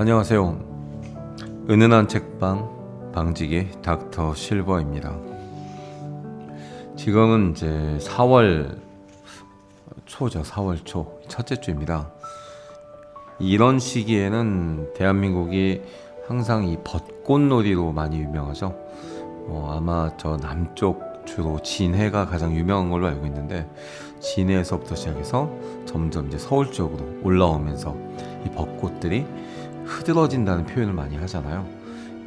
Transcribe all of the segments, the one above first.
안녕하세요. 은은한 책방 방지기 닥터 실버입니다. 지금은 이제 4월 초죠. 4월 초 첫째 주입니다. 이런 시기에는 대한민국이 항상 이 벚꽃놀이로 많이 유명하죠. 아마 저 남쪽 주로 진해가 가장 유명한 걸로 알고 있는데, 진해에서부터 시작해서 점점 이제 서울 쪽으로 올라오면서 이 벚꽃들이 흐드러진다는 표현을 많이 하잖아요.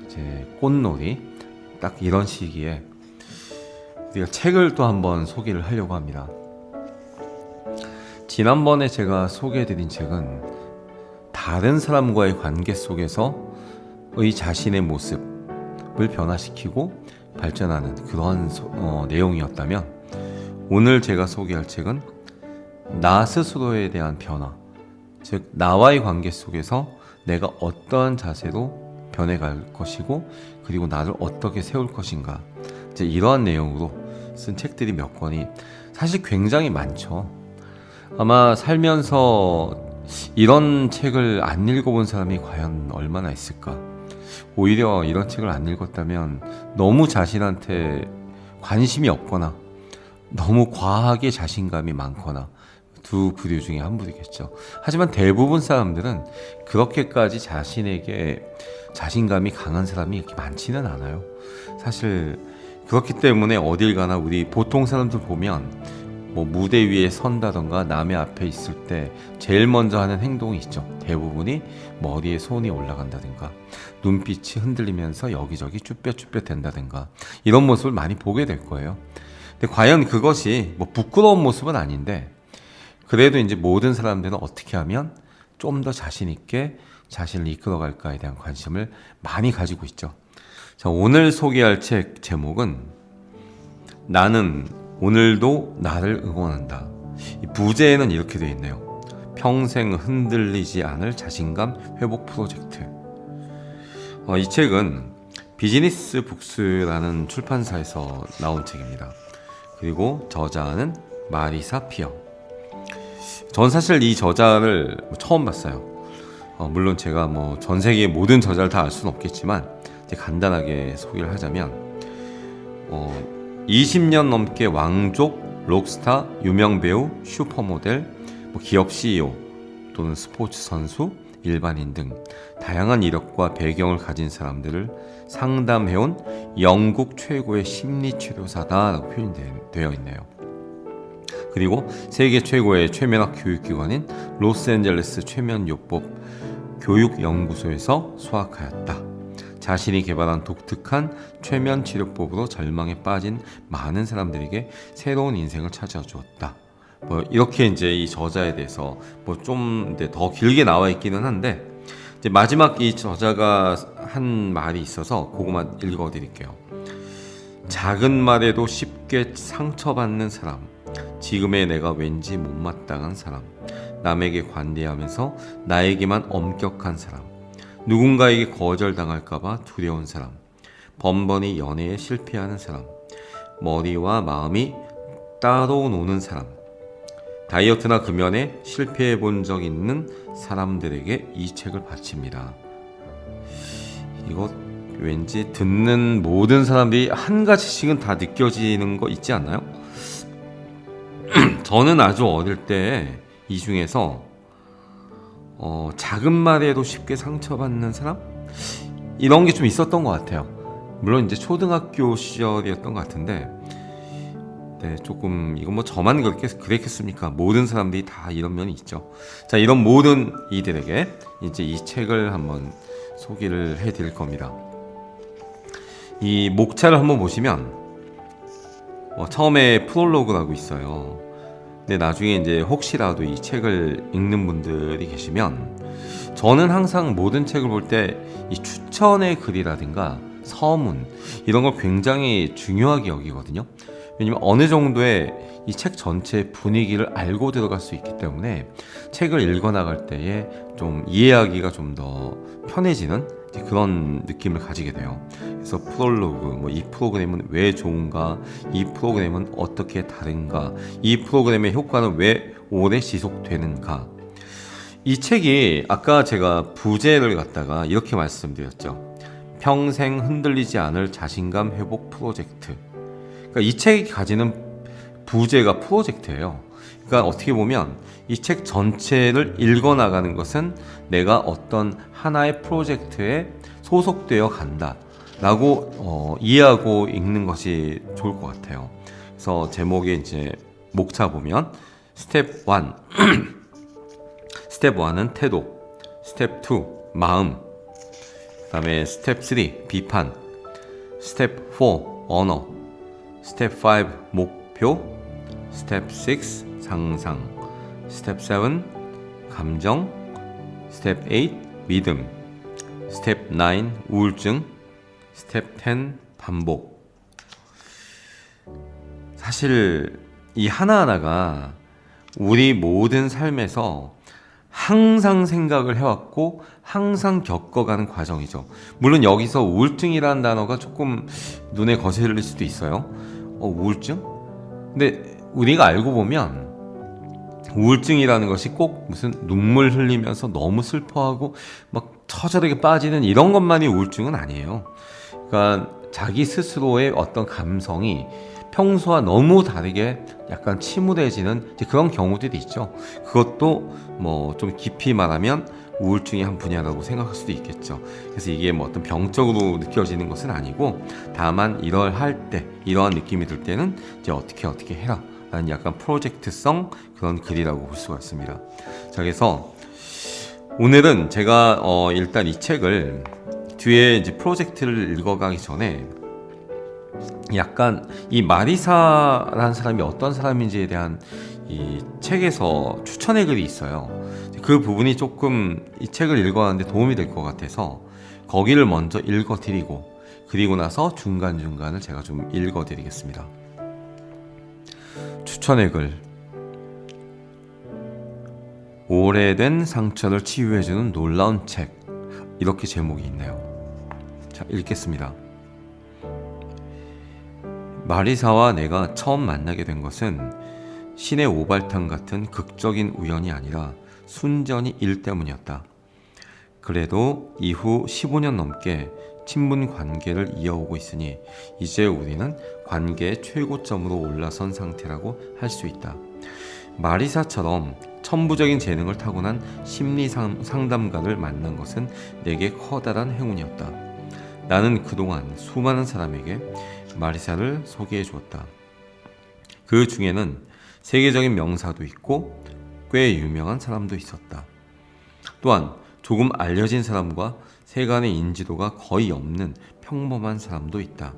이제 꽃놀이 딱 이런 시기에 우리가 책을 또 한번 소개를 하려고 합니다. 지난번에 제가 소개해드린 책은 다른 사람과의 관계 속에서의 자신의 모습을 변화시키고 발전하는 그러한 내용이었다면, 오늘 제가 소개할 책은 나 스스로에 대한 변화, 즉 나와의 관계 속에서 내가 어떠한 자세로 변해갈 것이고, 그리고 나를 어떻게 세울 것인가, 이제 이러한 내용으로 쓴 책들이 몇 권이 사실 굉장히 많죠. 아마 살면서 이런 책을 안 읽어본 사람이 과연 얼마나 있을까. 오히려 이런 책을 안 읽었다면 너무 자신한테 관심이 없거나 너무 과하게 자신감이 많거나 두 부류 중에 한 부류겠죠. 하지만 대부분 사람들은 그렇게까지 자신에게 자신감이 강한 사람이 이렇게 많지는 않아요. 사실 그렇기 때문에 어딜 가나 우리 보통 사람들 보면 뭐 무대 위에 선다던가 남의 앞에 있을 때 제일 먼저 하는 행동이 있죠. 대부분이 머리에 손이 올라간다든가 눈빛이 흔들리면서 여기저기 쭈뼛쭈뼛 된다든가 이런 모습을 많이 보게 될 거예요. 근데 과연 그것이 뭐 부끄러운 모습은 아닌데, 그래도 이제 모든 사람들은 어떻게 하면 좀 더 자신 있게 자신을 이끌어갈까에 대한 관심을 많이 가지고 있죠. 자, 오늘 소개할 책 제목은 나는 오늘도 나를 응원한다. 이 부제에는 이렇게 되어 있네요. 평생 흔들리지 않을 자신감 회복 프로젝트. 이 책은 비즈니스 북스라는 출판사에서 나온 책입니다. 그리고 저자는 마리사 피어. 전 사실 이 저자를 처음 봤어요. 물론 제가 뭐 전 세계의 모든 저자를 다 알 수는 없겠지만 이제 간단하게 소개를 하자면 20년 넘게 왕족, 록스타, 유명 배우, 슈퍼모델, 기업 CEO 또는 스포츠 선수, 일반인 등 다양한 이력과 배경을 가진 사람들을 상담해온 영국 최고의 심리치료사다라고 표현되어 있네요. 그리고 세계 최고의 최면학 교육기관인 로스앤젤레스 최면요법 교육연구소에서 수학하였다. 자신이 개발한 독특한 최면 치료법으로 절망에 빠진 많은 사람들에게 새로운 인생을 찾아주었다. 이렇게 이제 이 저자에 대해서 좀 더 길게 나와 있기는 한데, 이제 마지막 이 저자가 한 말이 있어서 그것만 읽어드릴게요. 작은 말에도 쉽게 상처받는 사람, 지금의 내가 왠지 못마땅한 사람, 남에게 관대하면서 나에게만 엄격한 사람, 누군가에게 거절당할까봐 두려운 사람, 번번이 연애에 실패하는 사람, 머리와 마음이 따로 노는 사람, 다이어트나 금연에 실패해 본 적 있는 사람들에게 이 책을 바칩니다. 이거 왠지 듣는 모든 사람들이 한 가지씩은 다 느껴지는 거 있지 않나요? 저는 아주 어릴 때 이 중에서 작은 말에도 쉽게 상처받는 사람? 이런 게 좀 있었던 것 같아요. 물론 이제 초등학교 시절이었던 것 같은데, 네, 조금 이건 뭐 저만 그랬겠습니까? 모든 사람들이 다 이런 면이 있죠. 자, 이런 모든 이들에게 이제 이 책을 한번 소개를 해드릴 겁니다. 이 목차를 한번 보시면 처음에 프롤로그라고 있어요. 근데 나중에 이제 혹시라도 이 책을 읽는 분들이 계시면, 저는 항상 모든 책을 볼 때 이 추천의 글이라든가 서문 이런 걸 굉장히 중요하게 여기거든요. 왜냐면 어느 정도의 이 책 전체의 분위기를 알고 들어갈 수 있기 때문에 책을 읽어나갈 때에 좀 이해하기가 좀 더 편해지는 그런 느낌을 가지게 돼요. 그래서 프롤로그, 이 프로그램은 왜 좋은가, 이 프로그램은 어떻게 다른가, 이 프로그램의 효과는 왜 오래 지속되는가, 이 책이 아까 제가 부제를 갖다가 이렇게 말씀드렸죠. 평생 흔들리지 않을 자신감 회복 프로젝트. 그러니까 이 책이 가지는 부제가 프로젝트예요. 그러니까 어떻게 보면 이 책 전체를 읽어 나가는 것은 내가 어떤 하나의 프로젝트에 소속되어 간다라고 이해하고 읽는 것이 좋을 것 같아요. 그래서 제목에 이제 목차 보면 스텝 1 스텝 1은 태도, 스텝 2 마음, 그 다음에 스텝 3 비판, 스텝 4 언어, 스텝 5 목표, 스텝 6 상상, 스텝 7 감정, 스텝 8 믿음, 스텝 9 우울증, 스텝 10 반복. 사실 이 하나하나가 우리 모든 삶에서 항상 생각을 해왔고 항상 겪어가는 과정이죠. 물론 여기서 우울증이라는 단어가 조금 눈에 거슬릴 수도 있어요. 우울증? 근데 우리가 알고 보면 우울증이라는 것이 꼭 무슨 눈물 흘리면서 너무 슬퍼하고 막 처절하게 빠지는 이런 것만이 우울증은 아니에요. 그러니까 자기 스스로의 어떤 감성이 평소와 너무 다르게 약간 침울해지는 그런 경우들이 있죠. 그것도 뭐 좀 깊이 말하면 우울증의 한 분야라고 생각할 수도 있겠죠. 그래서 이게 뭐 어떤 병적으로 느껴지는 것은 아니고 다만 이러할 때 이러한 느낌이 들 때는 이제 어떻게 해라 라는 약간 프로젝트성 그런 글이라고 볼 수가 있습니다. 자, 그래서 오늘은 제가 일단 이 책을 뒤에 이제 프로젝트를 읽어가기 전에 약간 이 마리사라는 사람이 어떤 사람인지에 대한 이 책에서 추천의 글이 있어요. 그 부분이 조금 이 책을 읽어가는데 도움이 될 것 같아서 거기를 먼저 읽어드리고 그리고 나서 중간중간을 제가 좀 읽어드리겠습니다. 추천의 글. 오래된 상처를 치유해주는 놀라운 책. 이렇게 제목이 있네요. 자, 읽겠습니다. 마리사와 내가 처음 만나게 된 것은 신의 오발탄 같은 극적인 우연이 아니라 순전히 일 때문이었다. 그래도 이후 15년 넘게 친분 관계를 이어오고 있으니 이제 우리는 관계의 최고점으로 올라선 상태라고 할 수 있다. 마리사처럼 천부적인 재능을 타고난 심리 상담가를 만난 것은 내게 커다란 행운이었다. 나는 그동안 수많은 사람에게 마리사를 소개해 주었다. 그 중에는 세계적인 명사도 있고 꽤 유명한 사람도 있었다. 또한 조금 알려진 사람과 세간의 인지도가 거의 없는 평범한 사람도 있다.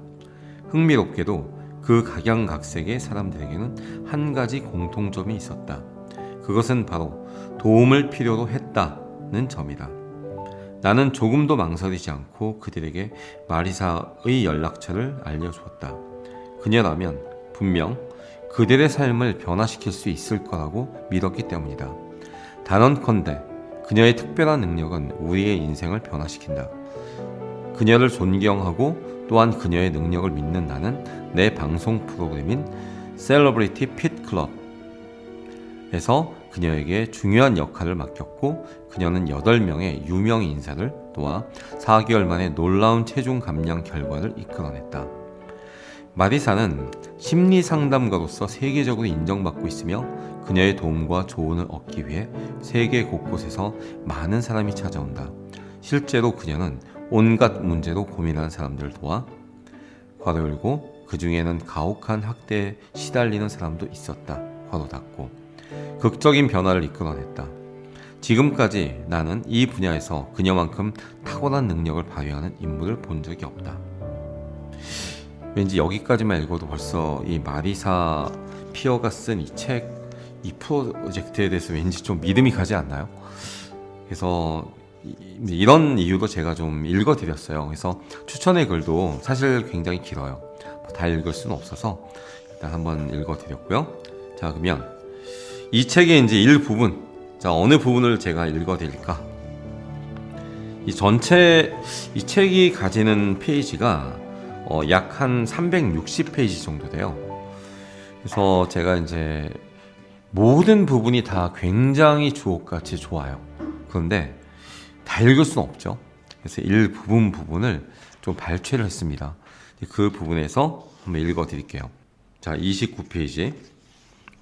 흥미롭게도 그 각양각색의 사람들에게는 한 가지 공통점이 있었다. 그것은 바로 도움을 필요로 했다는 점이다. 나는 조금도 망설이지 않고 그들에게 마리사의 연락처를 알려주었다. 그녀라면 분명 그들의 삶을 변화시킬 수 있을 거라고 믿었기 때문이다. 단언컨대 그녀의 특별한 능력은 우리의 인생을 변화시킨다. 그녀를 존경하고 또한 그녀의 능력을 믿는 나는 내 방송 프로그램인 셀러브리티 핏 클럽에서 그녀에게 중요한 역할을 맡겼고 그녀는 8명의 유명 인사를 도와 4개월 만에 놀라운 체중 감량 결과를 이끌어냈다. 마리사는 심리 상담가로서 세계적으로 인정받고 있으며 그녀의 도움과 조언을 얻기 위해 세계 곳곳에서 많은 사람이 찾아온다. 실제로 그녀는 온갖 문제로 고민하는 사람들을 도와 괄호 열고 그 중에는 가혹한 학대에 시달리는 사람도 있었다. 괄호 닫고 극적인 변화를 이끌어냈다. 지금까지 나는 이 분야에서 그녀만큼 탁월한 능력을 발휘하는 인물을 본 적이 없다. 왠지 여기까지만 읽어도 벌써 이 마리사 피어가 쓴 이 책, 이 프로젝트에 대해서 왠지 좀 믿음이 가지 않나요? 그래서 이런 이유로 제가 좀 읽어드렸어요. 그래서 추천의 글도 사실 굉장히 길어요. 다 읽을 수는 없어서 일단 한번 읽어드렸고요. 자, 그러면 이 책의 이제 일부분, 자, 어느 부분을 제가 읽어드릴까? 이 책이 가지는 페이지가 약 한 360페이지 정도 돼요. 그래서 제가 이제 모든 부분이 다 굉장히 주옥같이 좋아요. 그런데 다 읽을 수는 없죠. 그래서 부분을 좀 발췌를 했습니다. 그 부분에서 한번 읽어 드릴게요. 자, 29페이지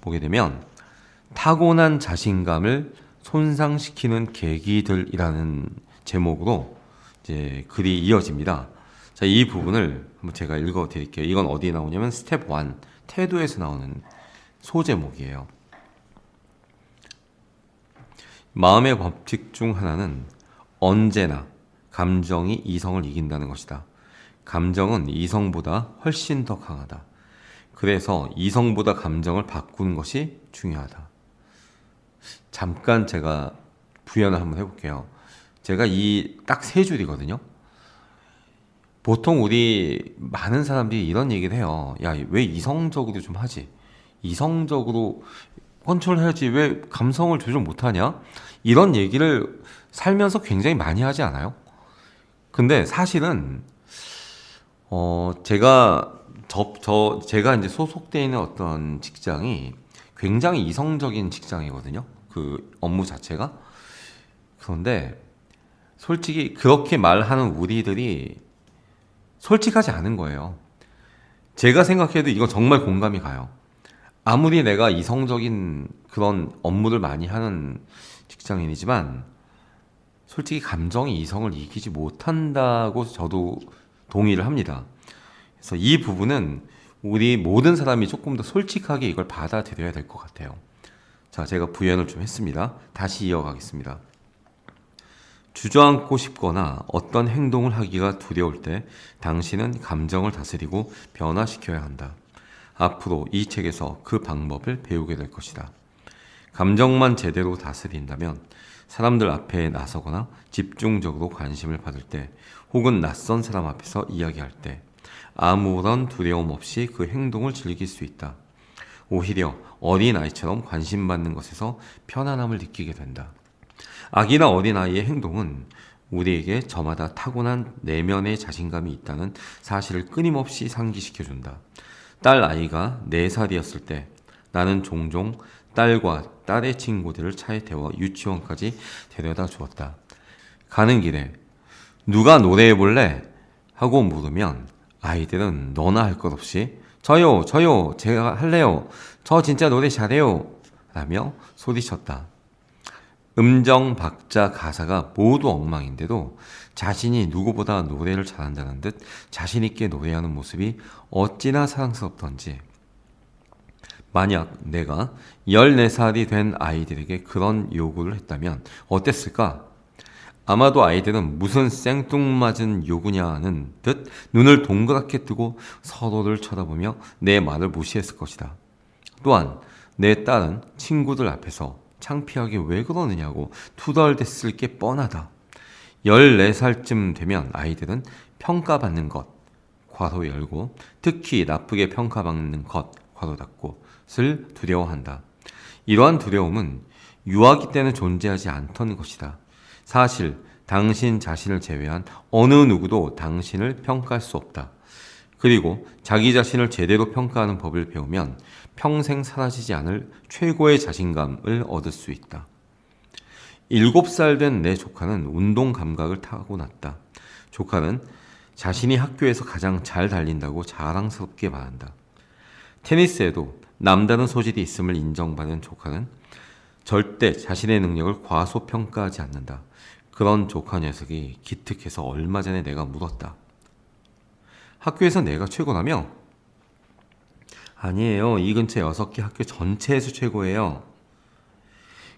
보게 되면 타고난 자신감을 손상시키는 계기들이라는 제목으로 이제 글이 이어집니다. 자, 이 부분을 한번 제가 읽어 드릴게요. 이건 어디에 나오냐면 스텝 1 태도에서 나오는 소제목이에요. 마음의 법칙 중 하나는 언제나 감정이 이성을 이긴다는 것이다. 감정은 이성보다 훨씬 더 강하다. 그래서 이성보다 감정을 바꾸는 것이 중요하다. 잠깐 제가 부연을 한번 해볼게요. 제가 이 딱 세 줄이거든요. 보통 우리 많은 사람들이 이런 얘기를 해요. 야, 왜 이성적으로 좀 하지? 이성적으로 컨트롤해야지 왜 감성을 조절 못하냐? 이런 얘기를 살면서 굉장히 많이 하지 않아요? 근데 사실은 제가 이제 소속되어 있는 어떤 직장이 굉장히 이성적인 직장이거든요. 그 업무 자체가. 그런데 솔직히 그렇게 말하는 우리들이 솔직하지 않은 거예요. 제가 생각해도 이건 정말 공감이 가요. 아무리 내가 이성적인 그런 업무를 많이 하는 직장인이지만 솔직히 감정이 이성을 이기지 못한다고 저도 동의를 합니다. 그래서 이 부분은 우리 모든 사람이 조금 더 솔직하게 이걸 받아들여야 될 것 같아요. 자, 제가 부연을 좀 했습니다. 다시 이어가겠습니다. 주저앉고 싶거나 어떤 행동을 하기가 두려울 때 당신은 감정을 다스리고 변화시켜야 한다. 앞으로 이 책에서 그 방법을 배우게 될 것이다. 감정만 제대로 다스린다면 사람들 앞에 나서거나 집중적으로 관심을 받을 때 혹은 낯선 사람 앞에서 이야기할 때 아무런 두려움 없이 그 행동을 즐길 수 있다. 오히려 어린아이처럼 관심받는 것에서 편안함을 느끼게 된다. 아기나 어린아이의 행동은 우리에게 저마다 타고난 내면의 자신감이 있다는 사실을 끊임없이 상기시켜준다. 딸 아이가 4살이었을 때 나는 종종 딸과 딸의 친구들을 차에 태워 유치원까지 데려다 주었다. 가는 길에 누가 노래해 볼래? 하고 물으면 아이들은 너나 할 것 없이 저요 제가 할래요, 저 진짜 노래 잘해요 라며 소리쳤다. 음정, 박자, 가사가 모두 엉망인데도 자신이 누구보다 노래를 잘한다는 듯 자신있게 노래하는 모습이 어찌나 사랑스럽던지. 만약 내가 14살이 된 아이들에게 그런 요구를 했다면 어땠을까? 아마도 아이들은 무슨 생뚱맞은 요구냐는 듯 눈을 동그랗게 뜨고 서로를 쳐다보며 내 말을 무시했을 것이다. 또한 내 딸은 친구들 앞에서 창피하게 왜 그러느냐고 투덜댔을 게 뻔하다. 14살쯤 되면 아이들은 평가받는 것, 괄호 열고, 특히 나쁘게 평가받는 것, 괄호 닫고를 두려워한다. 이러한 두려움은 유아기 때는 존재하지 않던 것이다. 사실 당신 자신을 제외한 어느 누구도 당신을 평가할 수 없다. 그리고 자기 자신을 제대로 평가하는 법을 배우면 평생 사라지지 않을 최고의 자신감을 얻을 수 있다. 7살 된 내 조카는 운동 감각을 타고났다. 조카는 자신이 학교에서 가장 잘 달린다고 자랑스럽게 말한다. 테니스에도 남다른 소질이 있음을 인정받은 조카는 절대 자신의 능력을 과소평가하지 않는다. 그런 조카 녀석이 기특해서 얼마 전에 내가 물었다. 학교에서 내가 최고라며? 아니에요. 이 근처 6개 학교 전체에서 최고예요.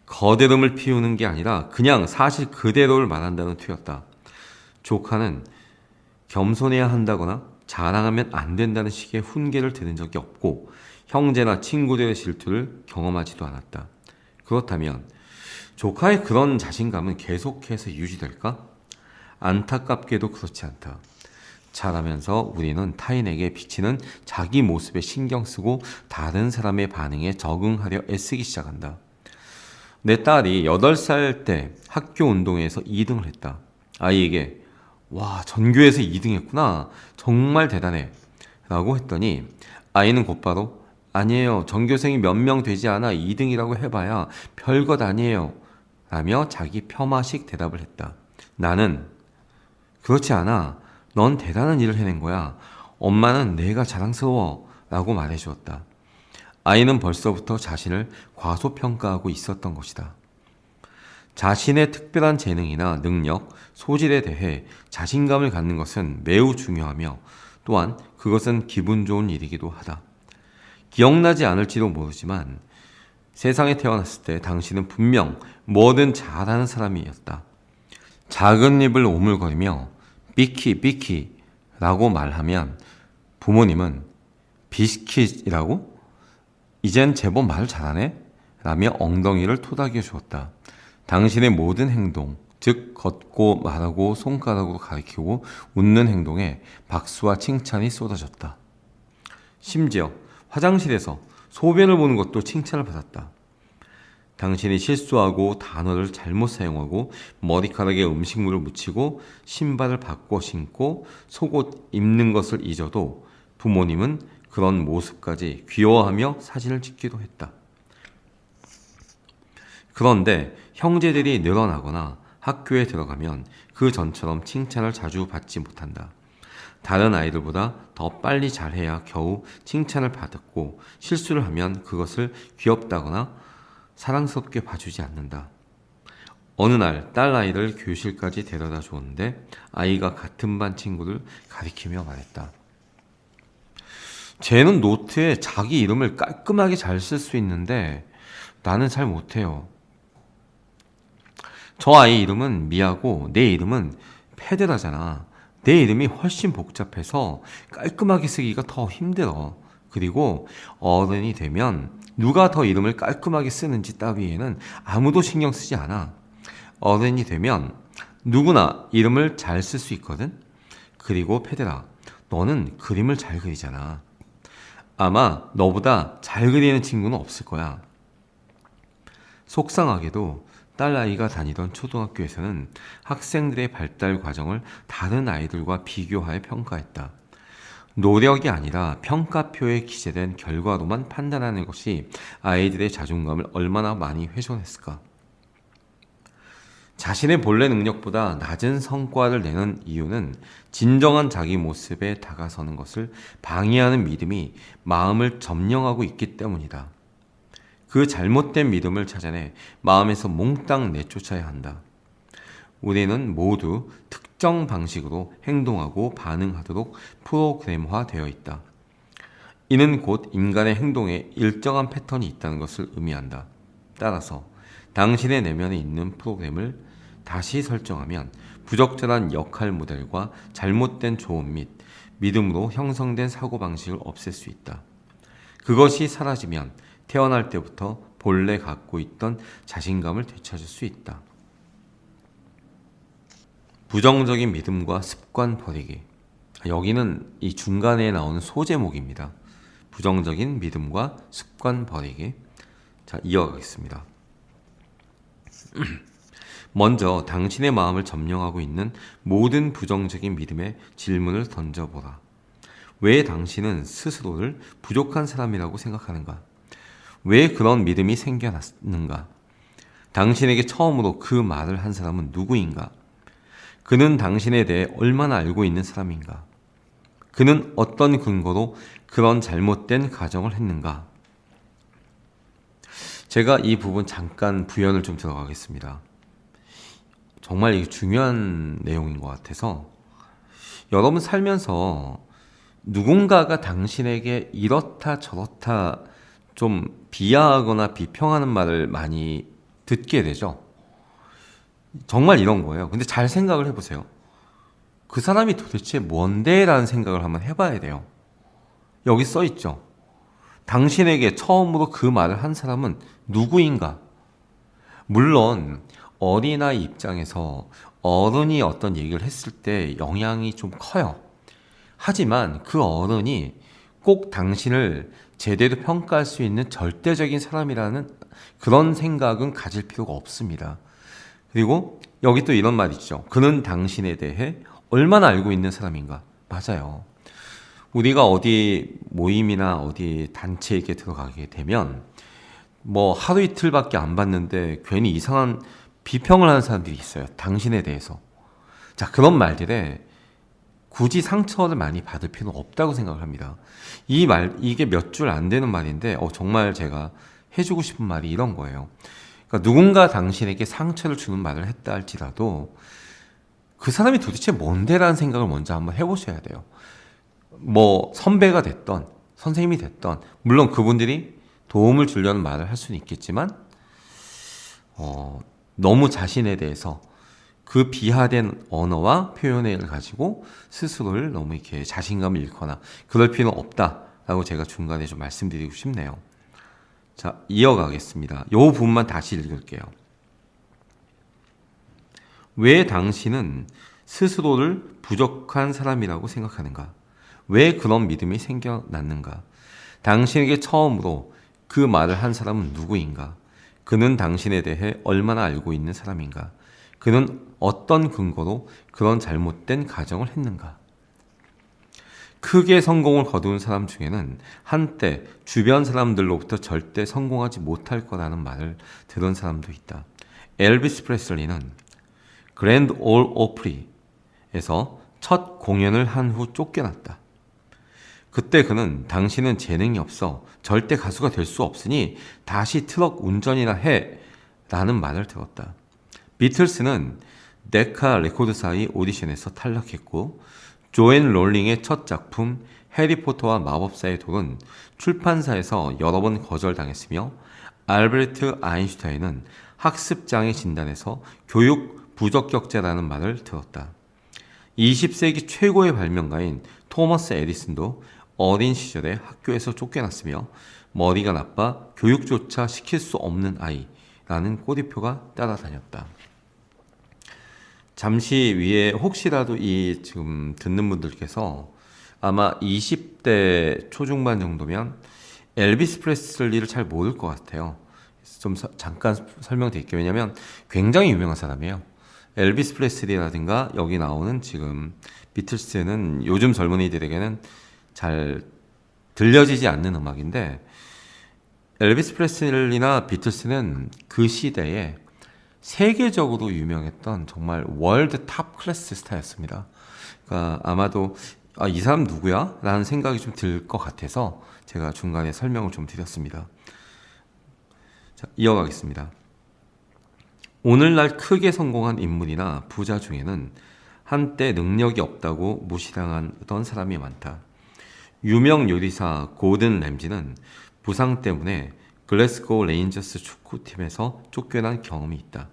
거드름을 피우는 게 아니라 그냥 사실 그대로를 말한다는 투였다. 조카는 겸손해야 한다거나 자랑하면 안 된다는 식의 훈계를 들은 적이 없고 형제나 친구들의 질투를 경험하지도 않았다. 그렇다면 조카의 그런 자신감은 계속해서 유지될까? 안타깝게도 그렇지 않다. 자라면서 우리는 타인에게 비치는 자기 모습에 신경 쓰고 다른 사람의 반응에 적응하려 애쓰기 시작한다. 내 딸이 8살 때 학교 운동회에서 2등을 했다. 아이에게 와, 전교에서 2등 했구나. 정말 대단해. 라고 했더니 아이는 곧바로 아니에요. 전교생이 몇 명 되지 않아 2등이라고 해봐야 별것 아니에요. 라며 자기 폄하식 대답을 했다. 나는 그렇지 않아. 넌 대단한 일을 해낸 거야. 엄마는 내가 자랑스러워 라고 말해주었다. 아이는 벌써부터 자신을 과소평가하고 있었던 것이다. 자신의 특별한 재능이나 능력, 소질에 대해 자신감을 갖는 것은 매우 중요하며 또한 그것은 기분 좋은 일이기도 하다. 기억나지 않을지도 모르지만 세상에 태어났을 때 당신은 분명 뭐든 잘하는 사람이었다. 작은 입을 오물거리며 삐키 삐키 라고 말하면 부모님은 비스킷이라고? 이젠 제법 말을 잘하네? 라며 엉덩이를 토닥여 주었다. 당신의 모든 행동, 즉 걷고 말하고 손가락으로 가리키고 웃는 행동에 박수와 칭찬이 쏟아졌다. 심지어 화장실에서 소변을 보는 것도 칭찬을 받았다. 당신이 실수하고 단어를 잘못 사용하고 머리카락에 음식물을 묻히고 신발을 바꿔 신고 속옷 입는 것을 잊어도 부모님은 그런 모습까지 귀여워하며 사진을 찍기도 했다. 그런데 형제들이 늘어나거나 학교에 들어가면 그 전처럼 칭찬을 자주 받지 못한다. 다른 아이들보다 더 빨리 잘해야 겨우 칭찬을 받았고 실수를 하면 그것을 귀엽다거나 사랑스럽게 봐주지 않는다. 어느 날 딸아이를 교실까지 데려다 주었는데 아이가 같은 반 친구를 가리키며 말했다. 쟤는 노트에 자기 이름을 깔끔하게 잘 쓸 수 있는데 나는 잘 못해요. 저 아이 이름은 미아고 내 이름은 페드라잖아. 내 이름이 훨씬 복잡해서 깔끔하게 쓰기가 더 힘들어. 그리고 어른이 되면 누가 더 이름을 깔끔하게 쓰는지 따위에는 아무도 신경 쓰지 않아. 어른이 되면 누구나 이름을 잘 쓸 수 있거든. 그리고 페드라, 너는 그림을 잘 그리잖아. 아마 너보다 잘 그리는 친구는 없을 거야. 속상하게도 딸아이가 다니던 초등학교에서는 학생들의 발달 과정을 다른 아이들과 비교하여 평가했다. 노력이 아니라 평가표에 기재된 결과로만 판단하는 것이 아이들의 자존감을 얼마나 많이 훼손했을까? 자신의 본래 능력보다 낮은 성과를 내는 이유는 진정한 자기 모습에 다가서는 것을 방해하는 믿음이 마음을 점령하고 있기 때문이다. 그 잘못된 믿음을 찾아내 마음에서 몽땅 내쫓아야 한다. 우리는 모두 특정 방식으로 행동하고 반응하도록 프로그램화되어 있다. 이는 곧 인간의 행동에 일정한 패턴이 있다는 것을 의미한다. 따라서 당신의 내면에 있는 프로그램을 다시 설정하면 부적절한 역할 모델과 잘못된 조언 및 믿음으로 형성된 사고방식을 없앨 수 있다. 그것이 사라지면 태어날 때부터 본래 갖고 있던 자신감을 되찾을 수 있다. 부정적인 믿음과 습관 버리기. 여기는 이 중간에 나오는 소제목입니다. 부정적인 믿음과 습관 버리기. 자, 이어가겠습니다. 먼저 당신의 마음을 점령하고 있는 모든 부정적인 믿음에 질문을 던져보라. 왜 당신은 스스로를 부족한 사람이라고 생각하는가? 왜 그런 믿음이 생겨났는가? 당신에게 처음으로 그 말을 한 사람은 누구인가? 그는 당신에 대해 얼마나 알고 있는 사람인가? 그는 어떤 근거로 그런 잘못된 가정을 했는가? 제가 이 부분 잠깐 부연을 좀 들어가겠습니다. 정말 이게 중요한 내용인 것 같아서 여러분 살면서 누군가가 당신에게 이렇다 저렇다 좀 비하하거나 비평하는 말을 많이 듣게 되죠. 정말 이런 거예요. 근데 잘 생각을 해보세요. 그 사람이 도대체 뭔데? 라는 생각을 한번 해봐야 돼요. 여기 써 있죠. 당신에게 처음으로 그 말을 한 사람은 누구인가? 물론 어린아이 입장에서 어른이 어떤 얘기를 했을 때 영향이 좀 커요. 하지만 그 어른이 꼭 당신을 제대로 평가할 수 있는 절대적인 사람이라는 그런 생각은 가질 필요가 없습니다. 그리고 여기 또 이런 말이 있죠. 그는 당신에 대해 얼마나 알고 있는 사람인가? 맞아요. 우리가 어디 모임이나 어디 단체에 들어가게 되면 뭐 하루 이틀밖에 안 봤는데 괜히 이상한 비평을 하는 사람들이 있어요. 당신에 대해서. 자, 그런 말들에 굳이 상처를 많이 받을 필요는 없다고 생각을 합니다. 이게 몇 줄 안 되는 말인데, 정말 제가 해주고 싶은 말이 이런 거예요. 그러니까 누군가 당신에게 상처를 주는 말을 했다 할지라도 그 사람이 도대체 뭔데라는 생각을 먼저 한번 해보셔야 돼요. 뭐 선배가 됐던 선생님이 됐던, 물론 그분들이 도움을 주려는 말을 할 수는 있겠지만 너무 자신에 대해서 그 비하된 언어와 표현을 가지고 스스로를 너무 이렇게 자신감을 잃거나 그럴 필요는 없다라고 제가 중간에 좀 말씀드리고 싶네요. 자, 이어가겠습니다. 이 부분만 다시 읽을게요. 왜 당신은 스스로를 부족한 사람이라고 생각하는가? 왜 그런 믿음이 생겨났는가? 당신에게 처음으로 그 말을 한 사람은 누구인가? 그는 당신에 대해 얼마나 알고 있는 사람인가? 그는 어떤 근거로 그런 잘못된 가정을 했는가? 크게 성공을 거둔 사람 중에는 한때 주변 사람들로부터 절대 성공하지 못할 거라는 말을 들은 사람도 있다. 엘비스 프레슬리는 그랜드 올 오프리에서 첫 공연을 한 후 쫓겨났다. 그때 그는 당신은 재능이 없어 절대 가수가 될 수 없으니 다시 트럭 운전이나 해 라는 말을 들었다. 비틀스는 데카 레코드사의 오디션에서 탈락했고 조앤 롤링의 첫 작품 해리포터와 마법사의 돌은 출판사에서 여러 번 거절당했으며 알베르트 아인슈타인은 학습장애 진단에서 교육 부적격자라는 말을 들었다. 20세기 최고의 발명가인 토머스 에디슨도 어린 시절에 학교에서 쫓겨났으며 머리가 나빠 교육조차 시킬 수 없는 아이라는 꼬리표가 따라다녔다. 잠시 위에 혹시라도 이 지금 듣는 분들께서 아마 20대 초중반 정도면 엘비스 프레슬리를 잘 모를 것 같아요. 좀 잠깐 설명드릴게요. 왜냐하면 굉장히 유명한 사람이에요. 엘비스 프레슬리라든가 여기 나오는 지금 비틀스는 요즘 젊은이들에게는 잘 들려지지 않는 음악인데, 엘비스 프레슬리나 비틀스는 그 시대에 세계적으로 유명했던 정말 월드 탑 클래스 스타였습니다. 그러니까 아마도 이 사람 누구야? 라는 생각이 좀 들 것 같아서 제가 중간에 설명을 좀 드렸습니다. 자, 이어가겠습니다. 오늘날 크게 성공한 인물이나 부자 중에는 한때 능력이 없다고 무시당하던 사람이 많다. 유명 요리사 고든 램지는 부상 때문에 글래스고 레인저스 축구팀에서 쫓겨난 경험이 있다.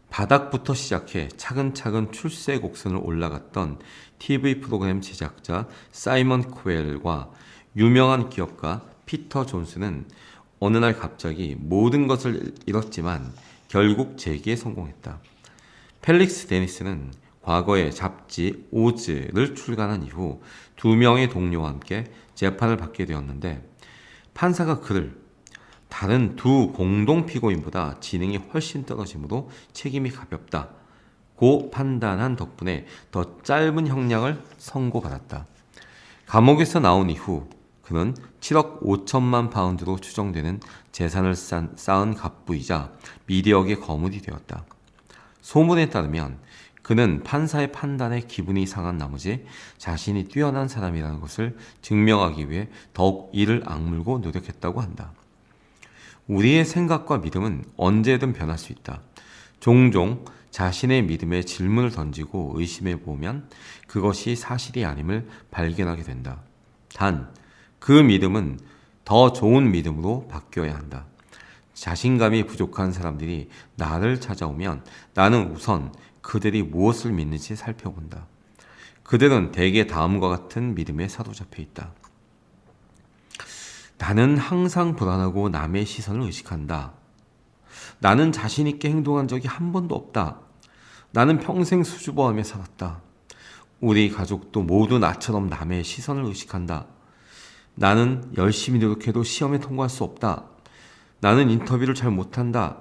바닥부터 시작해 차근차근 출세 곡선을 올라갔던 TV 프로그램 제작자 사이먼 코웰과 유명한 기업가 피터 존스는 어느 날 갑자기 모든 것을 잃었지만 결국 재기에 성공했다. 펠릭스 데니스는 과거에 잡지 오즈를 출간한 이후 2명의 동료와 함께 재판을 받게 되었는데, 판사가 그를 다른 두 공동 피고인보다 지능이 훨씬 떨어지므로 책임이 가볍다고 판단한 덕분에 더 짧은 형량을 선고받았다. 감옥에서 나온 이후 그는 7억 5천만 파운드로 추정되는 재산을 쌓은 갑부이자 미디어계 거물이 되었다. 소문에 따르면 그는 판사의 판단에 기분이 상한 나머지 자신이 뛰어난 사람이라는 것을 증명하기 위해 더욱 이를 악물고 노력했다고 한다. 우리의 생각과 믿음은 언제든 변할 수 있다. 종종 자신의 믿음에 질문을 던지고 의심해 보면 그것이 사실이 아님을 발견하게 된다. 단, 그 믿음은 더 좋은 믿음으로 바뀌어야 한다. 자신감이 부족한 사람들이 나를 찾아오면 나는 우선 그들이 무엇을 믿는지 살펴본다. 그들은 대개 다음과 같은 믿음에 사로잡혀 있다. 나는 항상 불안하고 남의 시선을 의식한다. 나는 자신 있게 행동한 적이 한 번도 없다. 나는 평생 수줍어하며 살았다. 우리 가족도 모두 나처럼 남의 시선을 의식한다. 나는 열심히 노력해도 시험에 통과할 수 없다. 나는 인터뷰를 잘 못한다.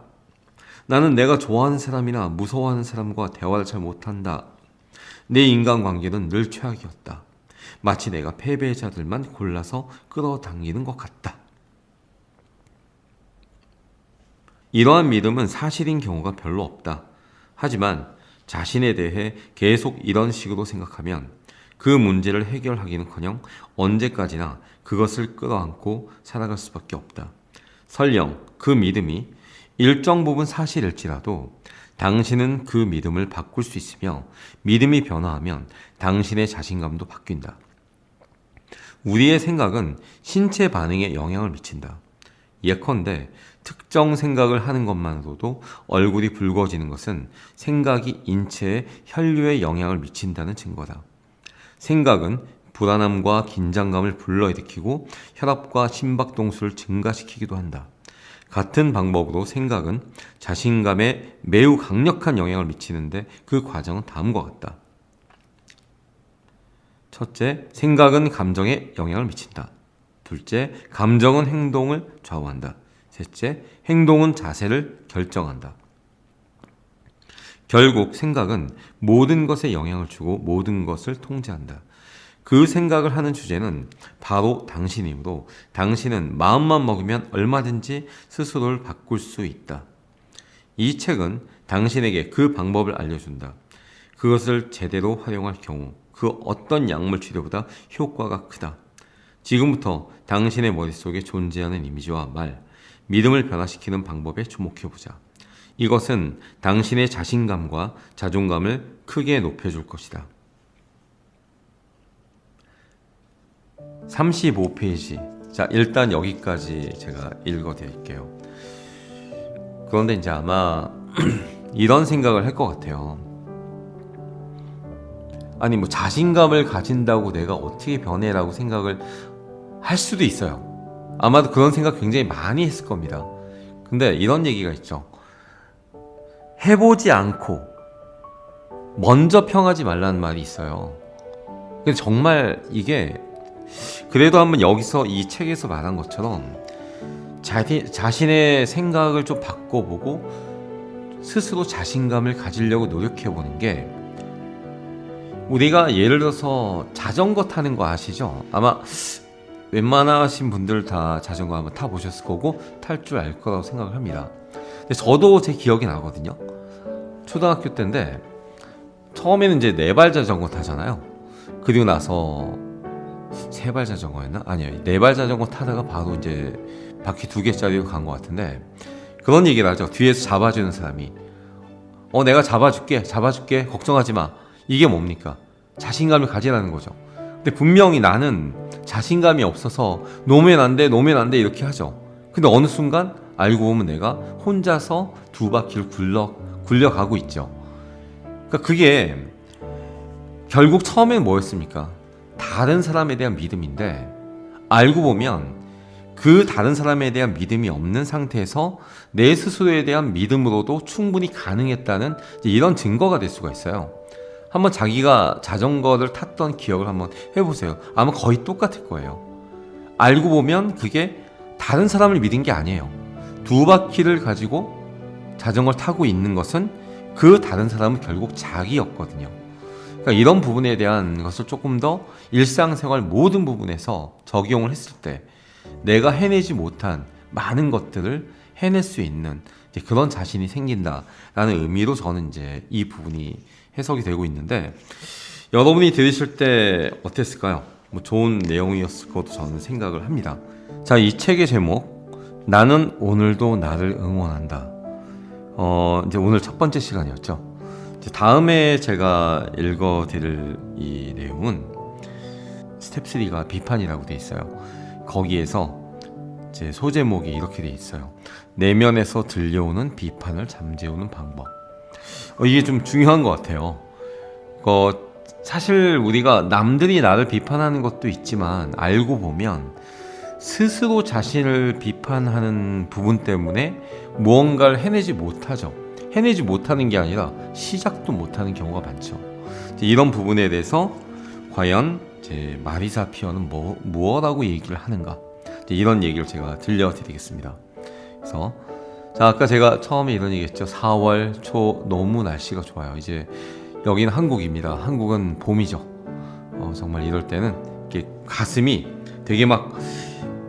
나는 내가 좋아하는 사람이나 무서워하는 사람과 대화를 잘 못한다. 내 인간관계는 늘 최악이었다. 마치 내가 패배자들만 골라서 끌어당기는 것 같다. 이러한 믿음은 사실인 경우가 별로 없다. 하지만 자신에 대해 계속 이런 식으로 생각하면 그 문제를 해결하기는커녕 언제까지나 그것을 끌어안고 살아갈 수밖에 없다. 설령 그 믿음이 일정 부분 사실일지라도 당신은 그 믿음을 바꿀 수 있으며 믿음이 변화하면 당신의 자신감도 바뀐다. 우리의 생각은 신체 반응에 영향을 미친다. 예컨대 특정 생각을 하는 것만으로도 얼굴이 붉어지는 것은 생각이 인체의 혈류에 영향을 미친다는 증거다. 생각은 불안함과 긴장감을 불러일으키고 혈압과 심박동수를 증가시키기도 한다. 같은 방법으로 생각은 자신감에 매우 강력한 영향을 미치는데 그 과정은 다음과 같다. 첫째, 생각은 감정에 영향을 미친다. 둘째, 감정은 행동을 좌우한다. 셋째, 행동은 자세를 결정한다. 결국 생각은 모든 것에 영향을 주고 모든 것을 통제한다. 그 생각을 하는 주제는 바로 당신이므로 당신은 마음만 먹으면 얼마든지 스스로를 바꿀 수 있다. 이 책은 당신에게 그 방법을 알려준다. 그것을 제대로 활용할 경우 그 어떤 약물 치료보다 효과가 크다. 지금부터 당신의 머릿속에 존재하는 이미지와 말, 믿음을 변화시키는 방법에 주목해보자. 이것은 당신의 자신감과 자존감을 크게 높여줄 것이다. 35페이지. 자, 일단 여기까지 제가 읽어드릴게요. 그런데 이제 아마 이런 생각을 할 것 같아요. 아니, 뭐 자신감을 가진다고 내가 어떻게 변해라고 생각을 할 수도 있어요. 아마도 그런 생각 굉장히 많이 했을 겁니다. 근데 이런 얘기가 있죠. 해보지 않고 먼저 평하지 말라는 말이 있어요. 근데 정말 이게 그래도 한번 여기서 이 책에서 말한 것처럼 자신의 생각을 좀 바꿔보고 스스로 자신감을 가지려고 노력해보는 게, 우리가 예를 들어서 자전거 타는 거 아시죠? 아마 웬만하신 분들 다 자전거 한번 타보셨을 거고 탈 줄 알 거라고 생각을 합니다. 근데 저도 제 기억이 나거든요. 초등학교 때인데 처음에는 이제 4발 자전거 타잖아요. 그리고 나서 3발 자전거였나? 아니요, 4발 자전거 타다가 바로 이제 바퀴 2개짜리로 간 것 같은데, 그런 얘기를 하죠. 뒤에서 잡아주는 사람이 내가 잡아줄게 걱정하지 마. 이게 뭡니까? 자신감을 가지라는 거죠. 근데 분명히 나는 자신감이 없어서 놓으면 안 돼 이렇게 하죠. 근데 어느 순간 알고 보면 내가 혼자서 2바퀴를 굴려가고 있죠. 그러니까 그게 결국 처음엔 뭐였습니까? 다른 사람에 대한 믿음인데, 알고 보면 그 다른 사람에 대한 믿음이 없는 상태에서 내 스스로에 대한 믿음으로도 충분히 가능했다는 이런 증거가 될 수가 있어요. 한번 자기가 자전거를 탔던 기억을 한번 해보세요. 아마 거의 똑같을 거예요. 알고 보면 그게 다른 사람을 믿은 게 아니에요. 2바퀴를 가지고 자전거를 타고 있는 것은 그 다른 사람은 결국 자기였거든요. 그러니까 이런 부분에 대한 것을 조금 더 일상생활 모든 부분에서 적용을 했을 때 내가 해내지 못한 많은 것들을 해낼 수 있는 그런 자신이 생긴다라는 의미로 저는 이제 이 부분이 해석이 되고 있는데, 여러분이 들으실 때 어땠을까요? 뭐 좋은 내용이었을 것도 저는 생각을 합니다. 자, 이 책의 제목, 나는 오늘도 나를 응원한다. 이제 오늘 첫 번째 시간이었죠. 이제 다음에 제가 읽어드릴 이 내용은 스텝 3가 비판이라고 돼 있어요. 거기에서 제 소제목이 이렇게 돼 있어요. 내면에서 들려오는 비판을 잠재우는 방법. 이게 좀 중요한 것 같아요. 사실 우리가 남들이 나를 비판하는 것도 있지만 알고 보면 스스로 자신을 비판하는 부분 때문에 무언가를 해내지 못하죠. 해내지 못하는 게 아니라 시작도 못하는 경우가 많죠. 이런 부분에 대해서 과연 제 마리사 피어는 무엇라고 얘기를 하는가, 이런 얘기를 제가 들려드리겠습니다. 그래서 자, 아까 제가 처음에 이런 얘기했죠. 4월 초 너무 날씨가 좋아요. 이제 여기는 한국입니다. 한국은 봄이죠. 정말 이럴 때는 이렇게 가슴이 되게 막,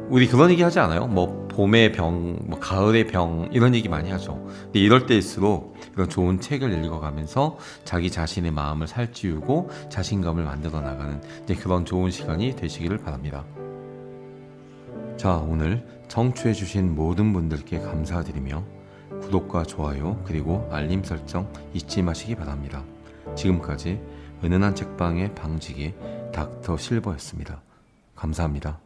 우리 그런 얘기 하지 않아요? 뭐 봄의 병, 뭐 가을의 병 이런 얘기 많이 하죠. 근데 이럴 때일수록 이런 좋은 책을 읽어가면서 자기 자신의 마음을 살찌우고 자신감을 만들어 나가는 이제 그런 좋은 시간이 되시기를 바랍니다. 자, 오늘 청취해주신 모든 분들께 감사드리며 구독과 좋아요 그리고 알림 설정 잊지 마시기 바랍니다. 지금까지 은은한 책방의 방지기 닥터 실버였습니다. 감사합니다.